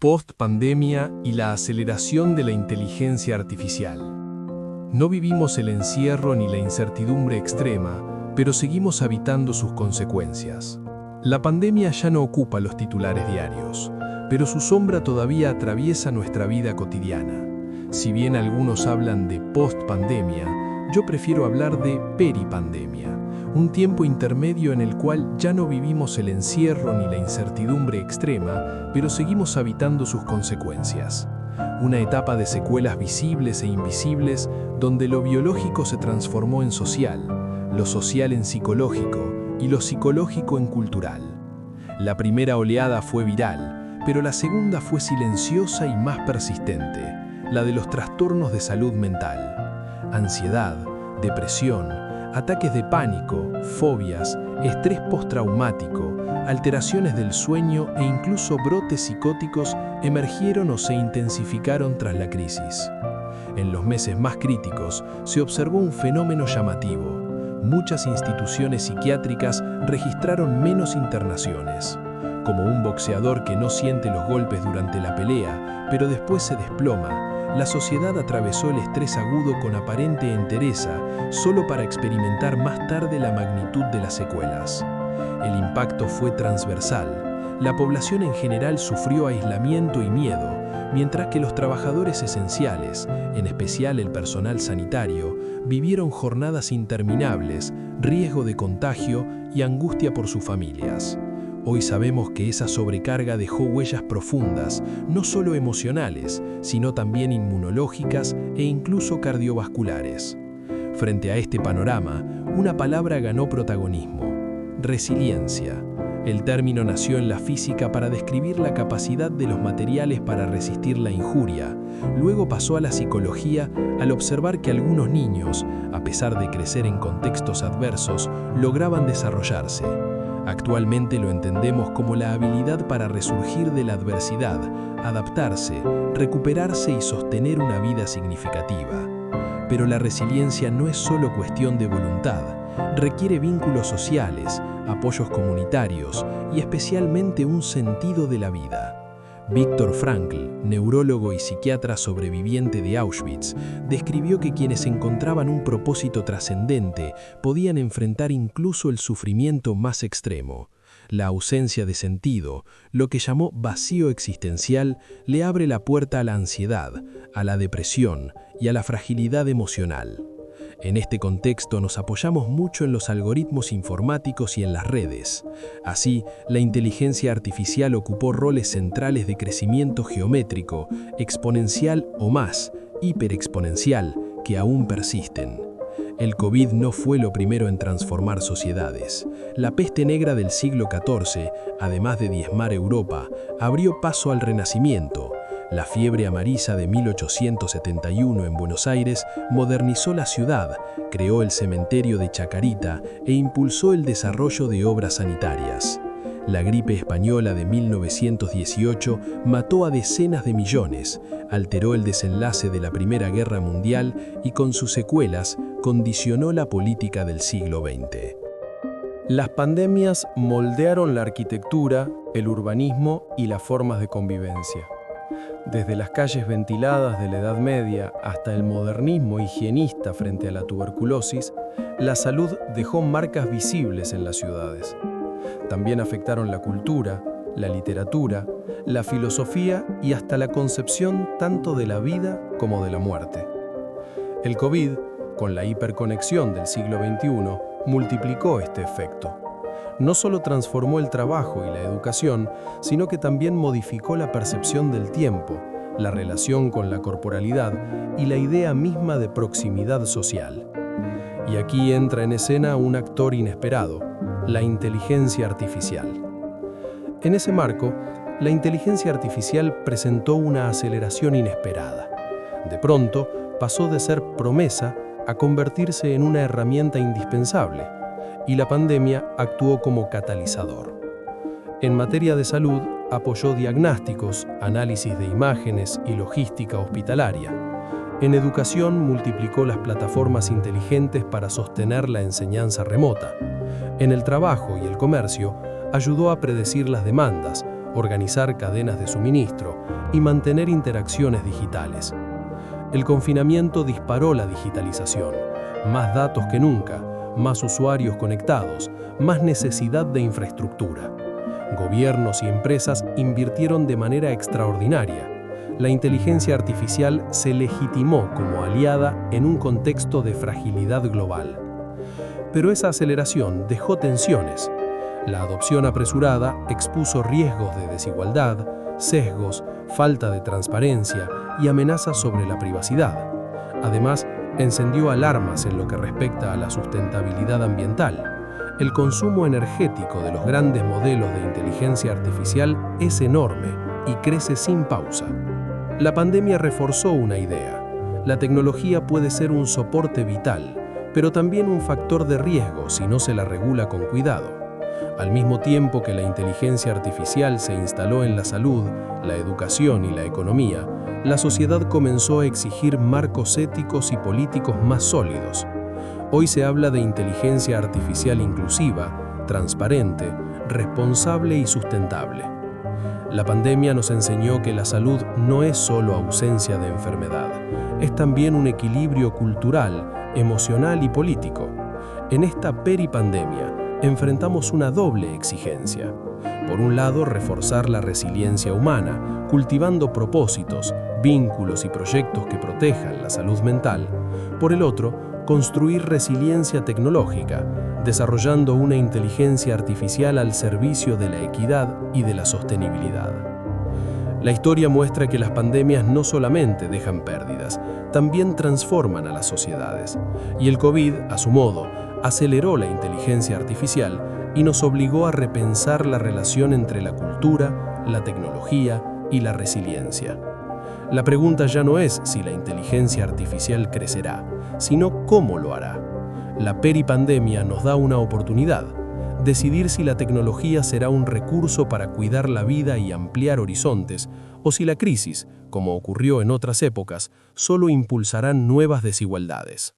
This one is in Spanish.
Post-pandemia y la aceleración de la inteligencia artificial. No vivimos el encierro ni la incertidumbre extrema, pero seguimos habitando sus consecuencias. La pandemia ya no ocupa los titulares diarios, pero su sombra todavía atraviesa nuestra vida cotidiana. Si bien algunos hablan de post-pandemia, yo prefiero hablar de peripandemia, un tiempo intermedio en el cual ya no vivimos el encierro ni la incertidumbre extrema, pero seguimos habitando sus consecuencias. Una etapa de secuelas visibles e invisibles donde lo biológico se transformó en social, lo social en psicológico y lo psicológico en cultural. La primera oleada fue viral, pero la segunda fue silenciosa y más persistente, la de los trastornos de salud mental. Ansiedad, depresión, ataques de pánico, fobias, estrés postraumático, alteraciones del sueño e incluso brotes psicóticos emergieron o se intensificaron tras la crisis. En los meses más críticos se observó un fenómeno llamativo. Muchas instituciones psiquiátricas registraron menos internaciones. Como un boxeador que no siente los golpes durante la pelea, pero después se desploma, la sociedad atravesó el estrés agudo con aparente entereza, solo para experimentar más tarde la magnitud de las secuelas. El impacto fue transversal. La población en general sufrió aislamiento y miedo, mientras que los trabajadores esenciales, en especial el personal sanitario, vivieron jornadas interminables, riesgo de contagio y angustia por sus familias. Hoy sabemos que esa sobrecarga dejó huellas profundas, no solo emocionales, sino también inmunológicas e incluso cardiovasculares. Frente a este panorama, una palabra ganó protagonismo: resiliencia. El término nació en la física para describir la capacidad de los materiales para resistir la injuria. Luego pasó a la psicología al observar que algunos niños, a pesar de crecer en contextos adversos, lograban desarrollarse. Actualmente lo entendemos como la habilidad para resurgir de la adversidad, adaptarse, recuperarse y sostener una vida significativa. Pero la resiliencia no es solo cuestión de voluntad, requiere vínculos sociales, apoyos comunitarios y especialmente un sentido de la vida. Viktor Frankl, neurólogo y psiquiatra sobreviviente de Auschwitz, describió que quienes encontraban un propósito trascendente podían enfrentar incluso el sufrimiento más extremo. La ausencia de sentido, lo que llamó vacío existencial, le abre la puerta a la ansiedad, a la depresión y a la fragilidad emocional. En este contexto nos apoyamos mucho en los algoritmos informáticos y en las redes. Así, la inteligencia artificial ocupó roles centrales de crecimiento geométrico, exponencial o más, hiperexponencial, que aún persisten. El COVID no fue lo primero en transformar sociedades. La peste negra del siglo XIV, además de diezmar Europa, abrió paso al Renacimiento. La fiebre amarilla de 1871 en Buenos Aires modernizó la ciudad, creó el cementerio de Chacarita e impulsó el desarrollo de obras sanitarias. La gripe española de 1918 mató a decenas de millones, alteró el desenlace de la Primera Guerra Mundial y con sus secuelas condicionó la política del siglo XX. Las pandemias moldearon la arquitectura, el urbanismo y las formas de convivencia. Desde las calles ventiladas de la Edad Media hasta el modernismo higienista frente a la tuberculosis, la salud dejó marcas visibles en las ciudades. También afectaron la cultura, la literatura, la filosofía y hasta la concepción tanto de la vida como de la muerte. El COVID, con la hiperconexión del siglo XXI, multiplicó este efecto. No solo transformó el trabajo y la educación, sino que también modificó la percepción del tiempo, la relación con la corporalidad y la idea misma de proximidad social. Y aquí entra en escena un actor inesperado: la inteligencia artificial. En ese marco, la inteligencia artificial presentó una aceleración inesperada. De pronto, pasó de ser promesa a convertirse en una herramienta indispensable, y la pandemia actuó como catalizador. En materia de salud, apoyó diagnósticos, análisis de imágenes y logística hospitalaria. En educación, multiplicó las plataformas inteligentes para sostener la enseñanza remota. En el trabajo y el comercio, ayudó a predecir las demandas, organizar cadenas de suministro y mantener interacciones digitales. El confinamiento disparó la digitalización, más datos que nunca, más usuarios conectados, más necesidad de infraestructura. Gobiernos y empresas invirtieron de manera extraordinaria. La inteligencia artificial se legitimó como aliada en un contexto de fragilidad global. Pero esa aceleración dejó tensiones. La adopción apresurada expuso riesgos de desigualdad, sesgos, falta de transparencia y amenazas sobre la privacidad. Además, encendió alarmas en lo que respecta a la sustentabilidad ambiental. El consumo energético de los grandes modelos de inteligencia artificial es enorme y crece sin pausa. La pandemia reforzó una idea. La tecnología puede ser un soporte vital, pero también un factor de riesgo si no se la regula con cuidado. Al mismo tiempo que la inteligencia artificial se instaló en la salud, la educación y la economía, la sociedad comenzó a exigir marcos éticos y políticos más sólidos. Hoy se habla de inteligencia artificial inclusiva, transparente, responsable y sustentable. La pandemia nos enseñó que la salud no es solo ausencia de enfermedad, es también un equilibrio cultural, emocional y político. En esta peripandemia, enfrentamos una doble exigencia. Por un lado, reforzar la resiliencia humana, cultivando propósitos, vínculos y proyectos que protejan la salud mental. Por el otro, construir resiliencia tecnológica, desarrollando una inteligencia artificial al servicio de la equidad y de la sostenibilidad. La historia muestra que las pandemias no solamente dejan pérdidas, también transforman a las sociedades. Y el COVID, a su modo, aceleró la inteligencia artificial y nos obligó a repensar la relación entre la cultura, la tecnología y la resiliencia. La pregunta ya no es si la inteligencia artificial crecerá, sino cómo lo hará. La peripandemia nos da una oportunidad: decidir si la tecnología será un recurso para cuidar la vida y ampliar horizontes, o si la crisis, como ocurrió en otras épocas, solo impulsará nuevas desigualdades.